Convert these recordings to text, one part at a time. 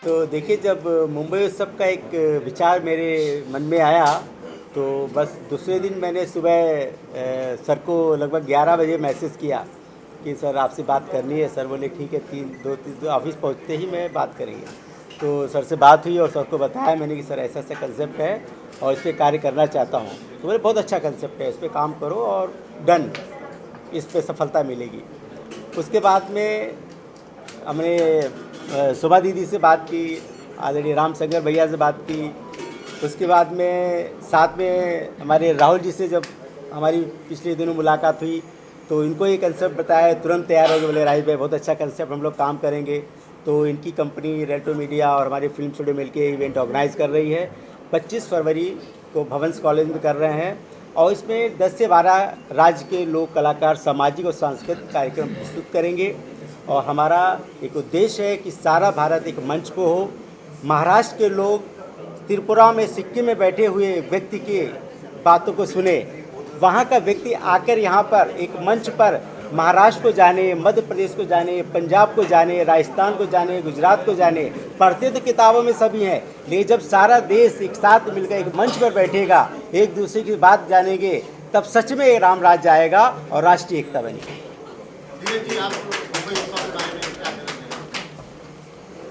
तो देखिए, जब मुंबई उत्सव का एक विचार मेरे मन में आया, तो बस दूसरे दिन मैंने सुबह सर को लगभग 11 बजे मैसेज किया कि सर आपसे बात करनी है। सर बोले ठीक है, तीन ऑफिस पहुंचते ही मैं बात करेंगे। तो सर से बात हुई और सर को बताया मैंने कि सर ऐसा ऐसा कंसेप्ट है और इस पर कार्य करना चाहता हूँ। तो बोले बहुत अच्छा कंसेप्ट है, इस पर काम करो और डन, इस पर सफलता मिलेगी। उसके बाद में हमने शोभा दीदी से बात की, आदरणीय रामशंकर भैया से बात की। उसके बाद में साथ में हमारे राहुल जी से जब हमारी पिछले दिनों मुलाकात हुई, तो इनको ये कंसेप्ट बताया, तुरंत तैयार हो गए। बोले राजेश भाई बहुत अच्छा कंसेप्ट, हम लोग काम करेंगे। तो इनकी कंपनी रेट्रो मीडिया और हमारी फिल्म स्टूडियो मिलके इवेंट ऑर्गेनाइज कर रही है। 25 फरवरी को भवंस कॉलेज में कर रहे हैं और इसमें 10 से 12 राज्य के लोक कलाकार सामाजिक और सांस्कृतिक कार्यक्रम प्रस्तुत करेंगे। और हमारा एक उद्देश्य है कि सारा भारत एक मंच को हो। महाराष्ट्र के लोग त्रिपुरा में, सिक्किम में बैठे हुए व्यक्ति की बातों को सुने, वहाँ का व्यक्ति आकर यहाँ पर एक मंच पर महाराष्ट्र को जाने, मध्य प्रदेश को जाने, पंजाब को जाने, राजस्थान को जाने, गुजरात को जाने। पढ़ते तो किताबों में सभी हैं, लेकिन जब सारा देश एक साथ मिलकर एक मंच पर बैठेगा, एक दूसरे की बात जानेंगे, तब सच में राम राज्य आएगा और राष्ट्रीय एकता बनेगी।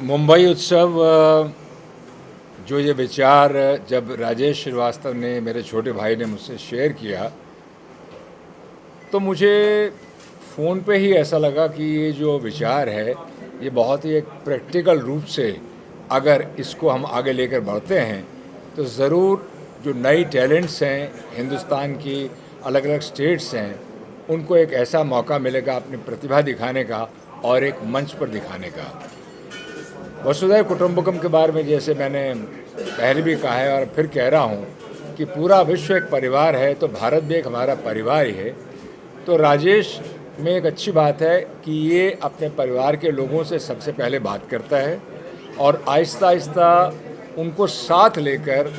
मुंबई उत्सव जो ये विचार जब राजेश श्रीवास्तव ने, मेरे छोटे भाई ने मुझसे शेयर किया, तो मुझे फ़ोन पे ही ऐसा लगा कि ये जो विचार है ये बहुत ही एक प्रैक्टिकल रूप से अगर इसको हम आगे लेकर बढ़ते हैं तो ज़रूर जो नई टैलेंट्स हैं हिंदुस्तान की अलग अलग स्टेट्स हैं, उनको एक ऐसा मौका मिलेगा अपनी प्रतिभा दिखाने का और एक मंच पर दिखाने का। वसुधैव कुटुंबकम के बारे में जैसे मैंने पहले भी कहा है और फिर कह रहा हूँ कि पूरा विश्व एक परिवार है, तो भारत भी एक हमारा परिवार ही है। तो राजेश में एक अच्छी बात है कि ये अपने परिवार के लोगों से सबसे पहले बात करता है और आहिस्ता आहिस्ता उनको साथ लेकर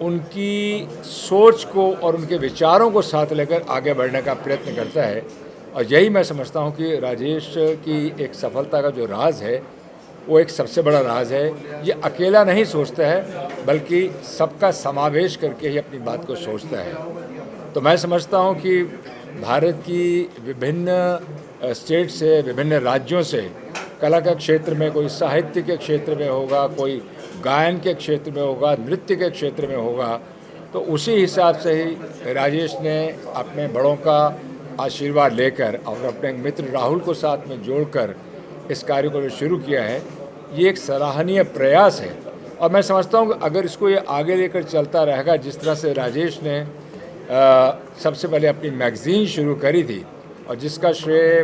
उनकी सोच को और उनके विचारों को साथ लेकर आगे बढ़ने का प्रयत्न करता है। और यही मैं समझता हूँ कि राजेश की एक सफलता का जो राज है वो एक सबसे बड़ा राज है। ये अकेला नहीं सोचता है बल्कि सबका समावेश करके ही अपनी बात को सोचता है। तो मैं समझता हूँ कि भारत की विभिन्न स्टेट से, विभिन्न राज्यों से कला के क्षेत्र में, कोई साहित्य के क्षेत्र में होगा, कोई गायन के क्षेत्र में होगा, नृत्य के क्षेत्र में होगा, तो उसी हिसाब से ही राजेश ने अपने बड़ों का आशीर्वाद लेकर और अपने मित्र राहुल को साथ में जोड़कर इस कार्य को जो शुरू किया है, ये एक सराहनीय प्रयास है। और मैं समझता हूँ कि अगर इसको ये आगे लेकर चलता रहेगा, जिस तरह से राजेश ने सबसे पहले अपनी मैगज़ीन शुरू करी थी और जिसका श्रेय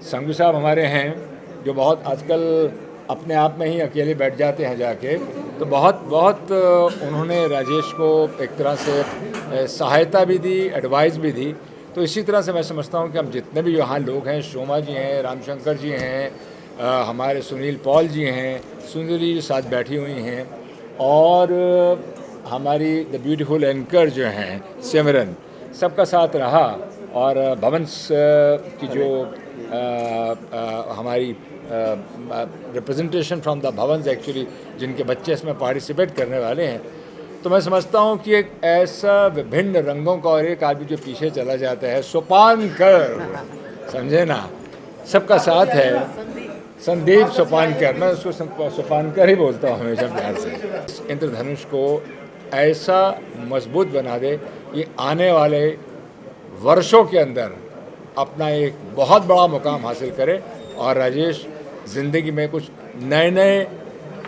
संघू साहब हमारे हैं, जो बहुत आजकल अपने आप में ही अकेले बैठ जाते हैं जाके, तो बहुत उन्होंने राजेश को एक तरह से सहायता भी दी, एडवाइस भी दी। तो इसी तरह से मैं समझता हूँ कि हम जितने भी यहाँ लोग हैं, शोमा जी हैं, रामशंकर जी हैं, हमारे सुनील पॉल जी हैं, सुंदरी जी साथ बैठी हुई हैं, और हमारी द ब्यूटीफुल एंकर जो हैं सिमरन, सबका साथ रहा। और भवंस की जो हमारी representation from the Bhavans actually, जिनके बच्चे इसमें पार्टिसिपेट करने वाले हैं, तो मैं समझता हूँ कि एक ऐसा विभिन्न रंगों का और एक आदमी जो पीछे चला जाता है, सोपानकर, समझे ना, सबका साथ है, संदीप सोपानकर, मैं उसको सोपानकर ही बोलता हूँ हमेशा प्यार से। इंद्रधनुष को ऐसा मजबूत बना दे, ये आने वाले वर्षों के अंदर अपना एक बहुत बड़ा मुकाम हासिल करे और राजेश ज़िंदगी में कुछ नए नए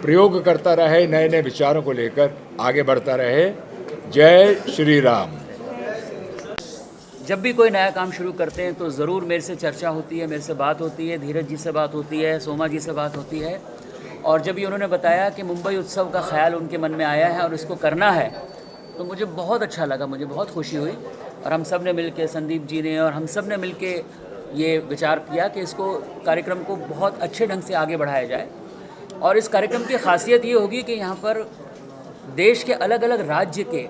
प्रयोग करता रहे, नए नए विचारों को लेकर आगे बढ़ता रहे। जय श्री राम। जब भी कोई नया काम शुरू करते हैं तो ज़रूर मेरे से चर्चा होती है, मेरे से बात होती है, धीरज जी से बात होती है, सोमा जी से बात होती है। और जब भी उन्होंने बताया कि मुंबई उत्सव का ख्याल उनके मन में आया है और इसको करना है, तो मुझे बहुत अच्छा लगा, मुझे बहुत खुशी हुई। और हम सब ने मिल के, संदीप जी ने और हम सब ने मिल के ये विचार किया कि इसको, कार्यक्रम को बहुत अच्छे ढंग से आगे बढ़ाया जाए। और इस कार्यक्रम की खासियत ये होगी कि यहाँ पर देश के अलग अलग राज्य के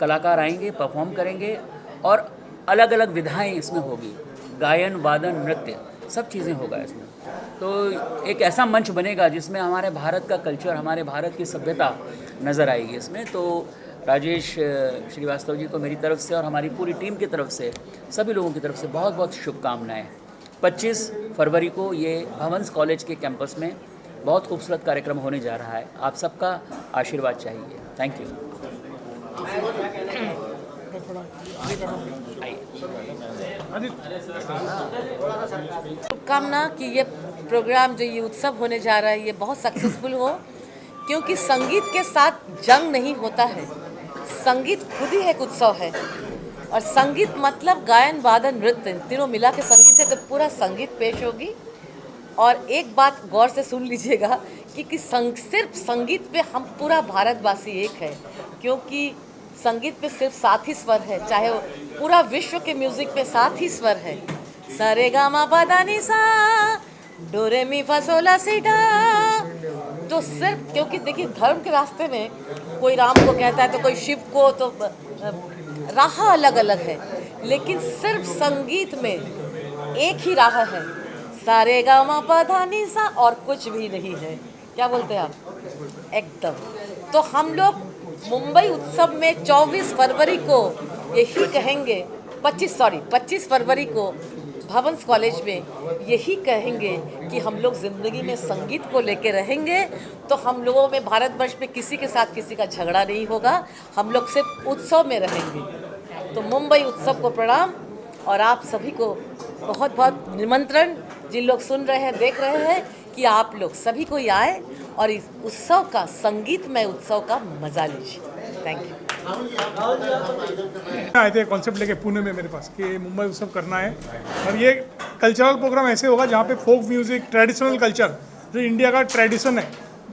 कलाकार आएंगे, परफॉर्म करेंगे और अलग अलग विधाएं इसमें होगी, गायन, वादन, नृत्य। सब चीज़ें होगा इसमें। तो एक ऐसा मंच बनेगा जिसमें हमारे भारत का कल्चर, हमारे भारत की सभ्यता नज़र आएगी इसमें। तो राजेश श्रीवास्तव जी को मेरी तरफ से और हमारी पूरी टीम की तरफ से, सभी लोगों की तरफ से बहुत बहुत शुभकामनाएँ। 25 फरवरी को ये भवंस कॉलेज के कैंपस में बहुत खूबसूरत कार्यक्रम होने जा रहा है। आप सबका आशीर्वाद चाहिए। Thank you. शुभकामना कि ये प्रोग्राम जो ये उत्सव होने जा रहा है ये बहुत सक्सेसफुल हो, क्योंकि संगीत के साथ जंग नहीं होता है। संगीत खुद ही एक उत्सव है, और संगीत मतलब गायन, वादन, नृत्य तीनों मिला के संगीत है। तो पूरा संगीत पेश होगी। और एक बात गौर से सुन लीजिएगा कि सिर्फ संगीत पे हम पूरा भारतवासी एक है, क्योंकि संगीत पे सिर्फ 7 ही स्वर है, चाहे पूरा विश्व के म्यूजिक पे 7 ही स्वर है। सा रे गा मा पा धा नि सा, डो रे मी फा सो ला सी डा। तो सिर्फ क्योंकि देखिए धर्म के रास्ते में कोई राम को कहता है तो कोई शिव को, तो राह अलग अलग है, लेकिन सिर्फ संगीत में एक ही राह है, सा रे गा मा पा धा नि सा, और कुछ भी नहीं है। क्या बोलते हैं आप? एकदम। तो हम लोग मुंबई उत्सव में 24 फरवरी को यही कहेंगे, 25 फरवरी को भवंस कॉलेज में यही कहेंगे कि हम लोग ज़िंदगी में संगीत को लेके रहेंगे। तो हम लोगों में, भारतवर्ष में किसी के साथ किसी का झगड़ा नहीं होगा, हम लोग सिर्फ उत्सव में रहेंगे। तो मुंबई उत्सव को प्रणाम, और आप सभी को बहुत बहुत निमंत्रण, जिन लोग सुन रहे हैं, देख रहे हैं, कि आप लोग सभी कोई आए और इस उत्सव का, संगीतमय उत्सव का मजा लीजिए। Thank you. आए थे कॉन्सेप्ट लेके पुणे में मेरे पास कि मुंबई उत्सव करना है, और ये कल्चरल प्रोग्राम ऐसे होगा जहाँ पे फोक म्यूज़िक, ट्रेडिशनल कल्चर, जो इंडिया का ट्रेडिशन है,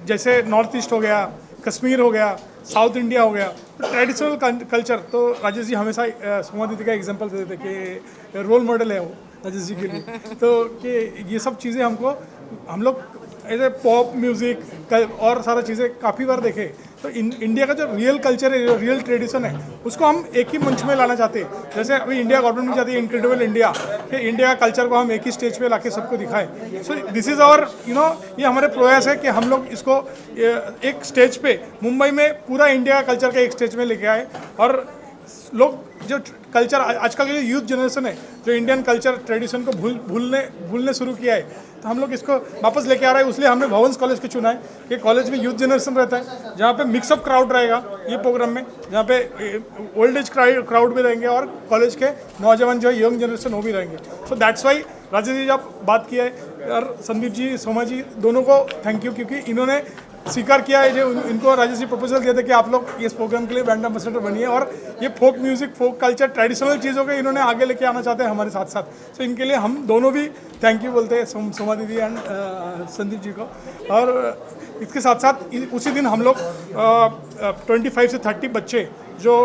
जैसे नॉर्थ ईस्ट हो गया, कश्मीर हो गया, साउथ इंडिया हो गया, तो ट्रेडिशनल कल्चर। तो राजेश जी हमेशा सोमा दीदी का एग्जांपल देते थे कि रोल मॉडल है वो राजेश जी के लिए। तो कि ये सब चीज़ें हम लोग ऐसे पॉप म्यूज़िक और सारा चीज़ें काफ़ी बार देखे। तो इंडिया का जो रियल कल्चर है, जो रियल ट्रेडिशन है, उसको हम एक ही मंच में लाना चाहते हैं। जैसे अभी इंडिया गवर्नमेंट में चाहती है इनक्रेडिबल इंडिया, कि इंडिया का कल्चर को हम एक ही स्टेज पे लाके सबको दिखाएं। सो दिस इज़ आवर ये हमारे प्रयास है कि हम लोग इसको एक स्टेज पे मुंबई में पूरा इंडिया का कल्चर के एक स्टेज में लेके आए। और लोग जो कल्चर, आजकल के जो यूथ जनरेशन है, जो इंडियन कल्चर ट्रेडिशन को भूलने शुरू किया है, तो हम लोग इसको वापस लेके आ रहे हैं। इसलिए हमने भवंस कॉलेज को चुना है कि कॉलेज में यूथ जनरेशन रहता है, जहाँ पे मिक्सअप क्राउड रहेगा ये प्रोग्राम में, जहाँ पे ओल्ड एज क्राउड भी रहेंगे और कॉलेज के नौजवान जो है, यंग जनरेशन, वो भी रहेंगे। So that's why Rajesh ji जब बात किया है, और संदीप जी, सोमा जी, दोनों को थैंक यू, क्योंकि इन्होंने स्वीकार किया है। जो इनको राजेश जी प्रपोजल दिया था कि आप लोग इस प्रोग्राम के लिए ब्रांड एम्बेसडर बनिए, और ये folk music, folk culture, traditional चीज़ों को इन्होंने आगे लेके आना चाहते हैं हमारे साथ साथ। सो इनके लिए हम दोनों भी थैंक यू बोलते हैं, सोमा दीदी एंड संदीप जी को। और इसके साथ साथ उसी दिन हम लोग 25 से 30 बच्चे जो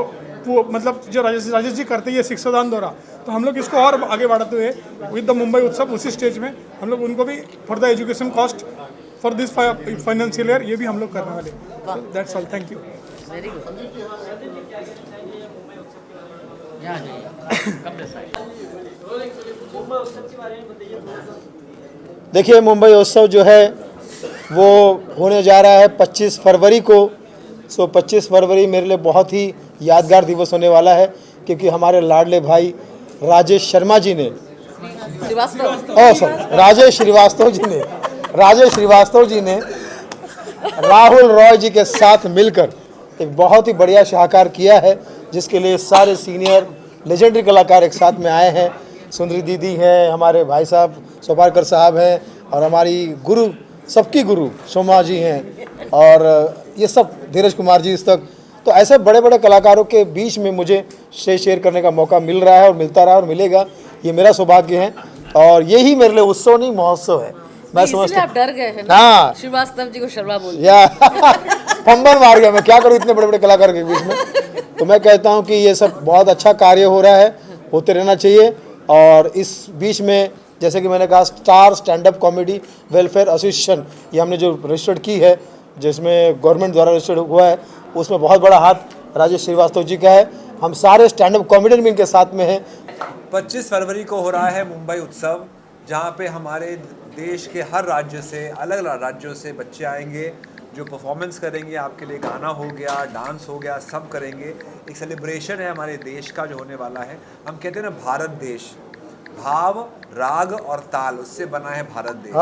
मतलब जो राजेश जी करते हैं, ये शिक्षादान दौरा, तो हम लोग इसको और आगे बढ़ाते हुए विद द मुंबई उत्सव, उसी स्टेज में हम लोग उनको भी for the education cost for this financial year, ये भी हम लोग करने वाले। That's all, thank you. Very good. देखिए, मुंबई उत्सव जो है वो होने जा रहा है 25 फरवरी को। सो 25 फरवरी मेरे लिए बहुत ही यादगार दिवस होने वाला है, क्योंकि हमारे लाडले भाई राजेश शर्मा जी ने, राजेश श्रीवास्तव जी ने राहुल रॉय जी के साथ मिलकर एक बहुत ही बढ़िया शाहकार किया है, जिसके लिए सारे सीनियर लेजेंडरी कलाकार एक साथ में आए हैं। सुंदरी दीदी हैं, हमारे भाई साहब सोपारकर साहब हैं, और हमारी गुरु, सबकी गुरु सोमा जी हैं, और ये सब धीरज कुमार जी इस तक। तो ऐसे बड़े बड़े कलाकारों के बीच में मुझे स्टेज शेयर करने का मौका मिल रहा है, और मिलता रहा और मिलेगा, ये मेरा सौभाग्य है। और यही मेरे लिए उत्सव नहीं, महोत्सव है। मैं समझता हूं, आप डर गए हैं ना? हाँ, श्रीवास्तव जी को शर्मा बोल फंबल मार गया मैं, क्या करूं इतने बड़े बड़े कलाकार के बीच में। तो मैं कहता हूं कि ये सब बहुत अच्छा कार्य हो रहा है, होते रहना चाहिए। और इस बीच में जैसे कि मैंने कहा, star stand up comedy welfare association, ये हमने जो रजिस्टर्ड की है, जिसमें गवर्नमेंट द्वारा रजिस्टर्ड हुआ है, उसमें बहुत बड़ा हाथ राजेश श्रीवास्तव जी का है। हम सारे स्टैंड अप कॉमेडियन भी इनके साथ में हैं। 25 फरवरी को हो रहा है मुंबई उत्सव। जहाँ पे हमारे देश के हर राज्य से, अलग अलग राज्यों से बच्चे आएंगे जो परफॉर्मेंस करेंगे। आपके लिए गाना हो गया, डांस हो गया, सब करेंगे। एक सेलिब्रेशन है हमारे देश का जो होने वाला है। हम कहते हैं ना भारत देश, भाव, राग और ताल, उससे बना है भारत देश।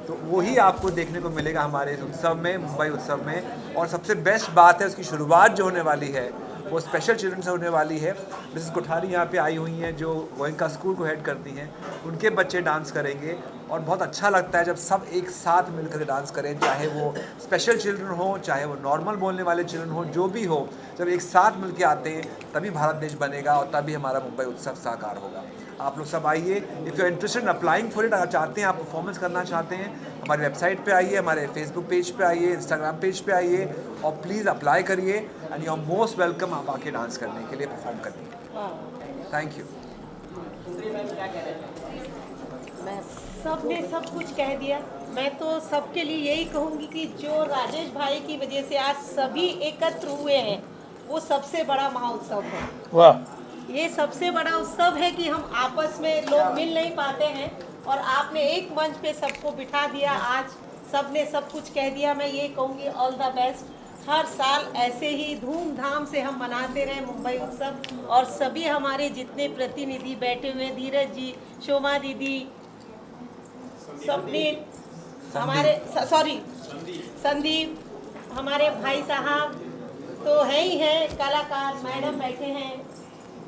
तो वही आपको देखने को मिलेगा हमारे इस उत्सव में, मुंबई उत्सव में। और सबसे बेस्ट बात है उसकी शुरुआत जो होने वाली है वो स्पेशल चिल्ड्रन से होने वाली है। मिसेस कोठारी यहाँ पे आई हुई हैं जो गोयनका स्कूल को हेड करती हैं, उनके बच्चे डांस करेंगे। और बहुत अच्छा लगता है जब सब एक साथ मिलकर डांस करें, चाहे वो स्पेशल चिल्ड्रन हो, चाहे वो नॉर्मल बोलने वाले चिल्ड्रन हो, जो भी हो, जब एक साथ मिलकर आते हैं तभी भारत देश बनेगा और तभी हमारा मुंबई उत्सव साकार होगा। आप लोग सब आइए। If you are interested in applying for it, अगर चाहते हैं आप परफॉर्मेंस करना चाहते हैं, हमारी वेबसाइट पे आइए, हमारे फेसबुक पेज पे आइए, इंस्टाग्राम पेज पे आइए और प्लीज़ अप्लाई करिए। And you are most welcome आप आके डांस करने के लिए, परफॉर्म करने के लिए। Thank you. सबने सब कुछ कह दिया। मैं तो सबके लिए यही कहूँगी कि जो राजेश भाई की वजह से आज सभी एकत्र हुए हैं, वो सबसे बड़ा महाउत्सव है। वाह, ये सबसे बड़ा उत्सव है कि हम आपस में लोग मिल नहीं पाते हैं और आपने एक मंच पे सबको बिठा दिया। आज सबने सब कुछ कह दिया। मैं ये कहूँगी ऑल द बेस्ट। हर साल ऐसे ही धूमधाम से हम मनाते रहे मुंबई उत्सव। और सभी हमारे जितने प्रतिनिधि बैठे हुए, धीरज जी, शोमा दीदी, स्वप्निल, हमारे संदीप, हमारे भाई साहब तो है ही हैं, कलाकार मैडम बैठे हैं,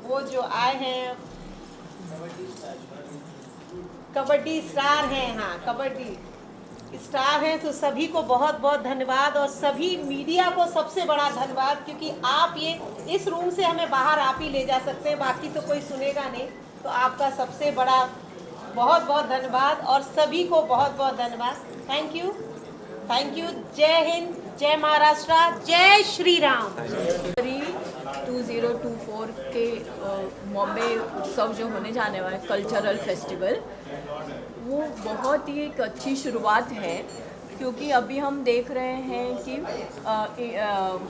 वो जो आए हैं, कबड्डी स्टार हैं, हाँ कबड्डी स्टार हैं। तो सभी को बहुत बहुत धन्यवाद और सभी मीडिया को सबसे बड़ा धन्यवाद, क्योंकि आप ये इस रूम से हमें बाहर आप ही ले जा सकते हैं, बाकी तो कोई सुनेगा नहीं। तो आपका सबसे बड़ा बहुत बहुत धन्यवाद और सभी को बहुत बहुत धन्यवाद। Thank you, thank you. जय हिंद, जय महाराष्ट्र, जय श्री राम। 2024 के बॉम्बे उत्सव जो होने जाने वाला है, कल्चरल फेस्टिवल, वो बहुत ही एक अच्छी शुरुआत है। क्योंकि अभी हम देख रहे हैं कि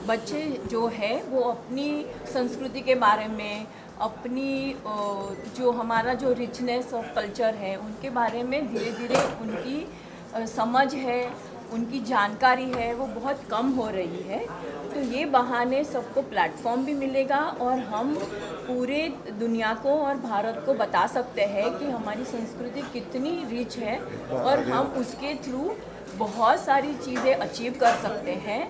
बच्चे जो है वो अपनी संस्कृति के बारे में, अपनी जो हमारा जो रिचनेस ऑफ कल्चर है उनके बारे में धीरे धीरे उनकी समझ है, उनकी जानकारी है, वो बहुत कम हो रही है। तो ये बहाने सबको प्लेटफॉर्म भी मिलेगा और हम पूरे दुनिया को और भारत को बता सकते हैं कि हमारी संस्कृति कितनी रिच है और हम उसके थ्रू बहुत सारी चीज़ें अचीव कर सकते हैं।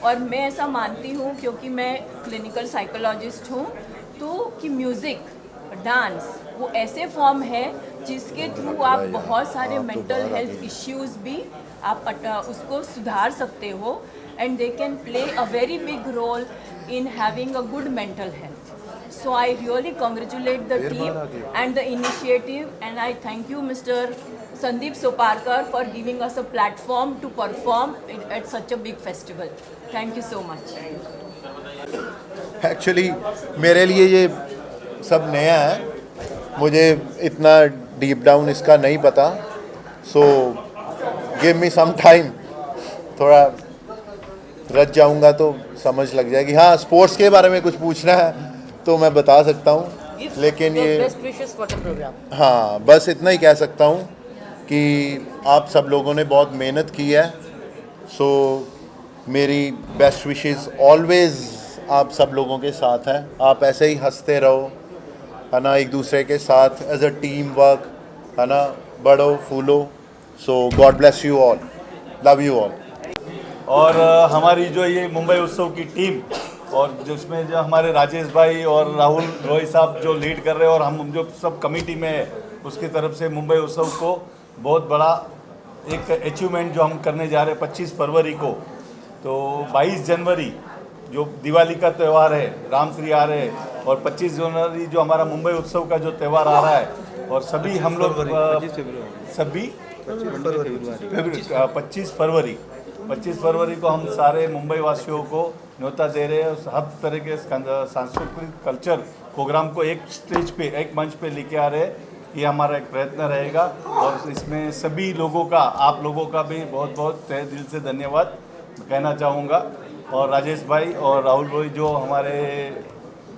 और मैं ऐसा मानती हूँ, क्योंकि मैं क्लिनिकल साइकोलॉजिस्ट हूँ, तो कि म्यूज़िक, डांस वो ऐसे फॉर्म है जिसके थ्रू आप बहुत सारे मेंटल हेल्थ इश्यूज़ भी आप उसको सुधार सकते हो। And they can play a very big role in having a good mental health. So I really congratulate the team and the initiative, and I thank you Mr. Sandeep Soparkar for giving us a platform to perform at such a big festival. Thank you so much. Actually मेरे लिए ये सब नया है, मुझे इतना deep down इसका नहीं पता, so give me some time, थोड़ा रच जाऊंगा तो समझ लग जाएगी। हाँ, स्पोर्ट्स के बारे में कुछ पूछना है तो मैं बता सकता हूँ, लेकिन ये best wishes for the programme. हाँ, बस इतना ही कह सकता हूँ कि आप सब लोगों ने बहुत मेहनत की है, सो मेरी बेस्ट विशेस ऑलवेज आप सब लोगों के साथ हैं। आप ऐसे ही हंसते रहो, है ना, एक दूसरे के साथ एज अ टीम वर्क, है ना, बढ़ो फूलो। So God bless you all, love you all. और हमारी जो ये मुंबई उत्सव की टीम, और जिसमें जो हमारे राजेश भाई और राहुल रॉय साहब जो लीड कर रहे हैं, और हम जो सब कमेटी में है, उसकी तरफ से मुंबई उत्सव को बहुत बड़ा एक अचीवमेंट जो हम करने जा रहे हैं 25 फरवरी को। तो 22 जनवरी जो दिवाली का त्यौहार है, राम श्री आ रहे हैं, और 25 जनवरी जो हमारा मुंबई उत्सव का जो त्यौहार आ रहा है, और सभी हम लोग 25 फरवरी को हम सारे मुंबई वासियों को न्योता दे रहे हैं। हर तरह के सांस्कृतिक कल्चर प्रोग्राम को एक स्टेज पे, एक मंच पे लेके आ रहे हैं। ये हमारा एक प्रयत्न रहेगा, और इसमें सभी लोगों का, आप लोगों का भी बहुत बहुत तहे दिल से धन्यवाद कहना चाहूँगा। और राजेश भाई और राहुल भाई जो हमारे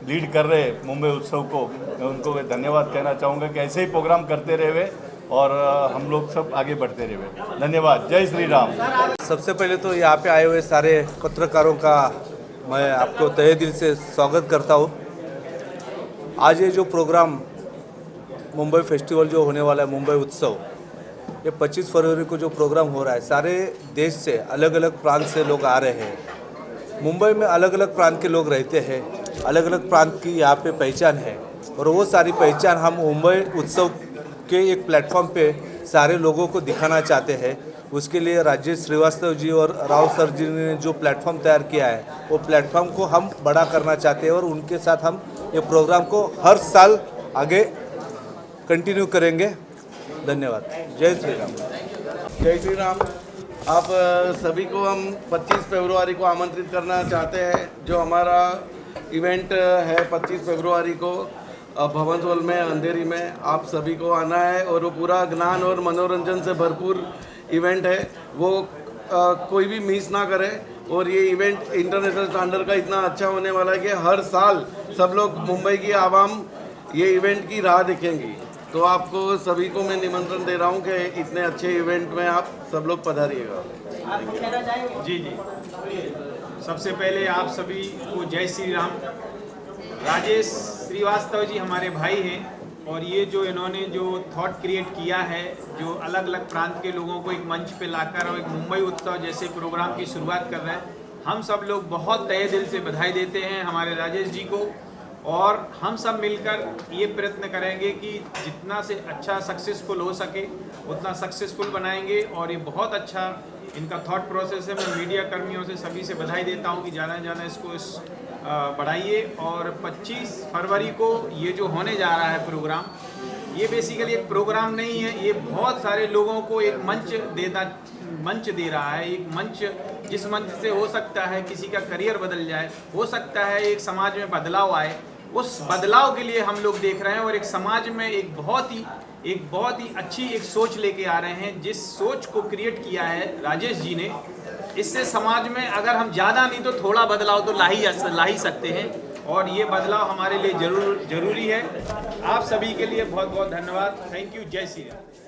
लीड कर रहे हैं मुंबई उत्सव को, मैं उनको धन्यवाद कहना चाहूँगा कि ऐसे ही प्रोग्राम करते रहे, और हम लोग सब आगे बढ़ते रहे। धन्यवाद। जय श्री राम। सबसे पहले तो यहाँ पे आए हुए सारे पत्रकारों का मैं आपको तहे दिल से स्वागत करता हूँ। आज ये जो प्रोग्राम मुंबई फेस्टिवल जो होने वाला है, मुंबई उत्सव, ये 25 फरवरी को जो प्रोग्राम हो रहा है, सारे देश से अलग अलग प्रांत से लोग आ रहे हैं। मुंबई में अलग अलग प्रांत के लोग रहते हैं, अलग अलग प्रांत की यहाँ पे पहचान है और वो सारी पहचान हम मुंबई उत्सव के एक प्लेटफॉर्म पे सारे लोगों को दिखाना चाहते हैं। उसके लिए राजेश श्रीवास्तव जी और राव सर जी ने जो प्लेटफॉर्म तैयार किया है, वो प्लेटफॉर्म को हम बड़ा करना चाहते हैं और उनके साथ हम ये प्रोग्राम को हर साल आगे कंटिन्यू करेंगे। धन्यवाद। जय श्री राम। जय श्री राम। आप सभी को हम 25 फरवरी को आमंत्रित करना चाहते हैं। जो हमारा इवेंट है 25 फरवरी को भवन हॉल में अंधेरी में, आप सभी को आना है और वो पूरा ज्ञान और मनोरंजन से भरपूर इवेंट है, वो कोई भी मिस ना करे। और ये इवेंट इंटरनेशनल स्टैंडर्ड का इतना अच्छा होने वाला है कि हर साल सब लोग मुंबई की आवाम ये इवेंट की राह देखेंगी। तो आपको सभी को मैं निमंत्रण दे रहा हूँ कि इतने अच्छे इवेंट में आप सब लोग पधारिएगा। जी जी, सबसे पहले आप सभी को जय श्री राम। राजेश श्रीवास्तव जी हमारे भाई हैं और ये जो इन्होंने जो थॉट क्रिएट किया है, जो अलग अलग प्रांत के लोगों को एक मंच पे लाकर और एक मुंबई उत्सव जैसे प्रोग्राम की शुरुआत कर रहे हैं, हम सब लोग बहुत तहे दिल से बधाई देते हैं हमारे राजेश जी को। और हम सब मिलकर ये प्रयत्न करेंगे कि जितना से अच्छा सक्सेसफुल हो सके उतना सक्सेसफुल बनाएंगे। और ये बहुत अच्छा इनका थॉट प्रोसेस है। मैं मीडिया कर्मियों से सभी से बधाई देता हूँ कि ज़्यादा से ज़्यादा इसको बढ़ाइए। और 25 फरवरी को ये जो होने जा रहा है प्रोग्राम, ये बेसिकली एक प्रोग्राम नहीं है, ये बहुत सारे लोगों को एक मंच दे रहा है। एक मंच, जिस मंच से हो सकता है किसी का करियर बदल जाए, हो सकता है एक समाज में बदलाव आए। उस बदलाव के लिए हम लोग देख रहे हैं और एक समाज में एक बहुत ही अच्छी एक सोच लेके आ रहे हैं। जिस सोच को क्रिएट किया है राजेश जी ने, इससे समाज में अगर हम ज़्यादा नहीं तो थोड़ा बदलाव तो ला ही सकते हैं। और ये बदलाव हमारे लिए जरूरी है। आप सभी के लिए बहुत बहुत धन्यवाद। Thank you. जय श्री राम।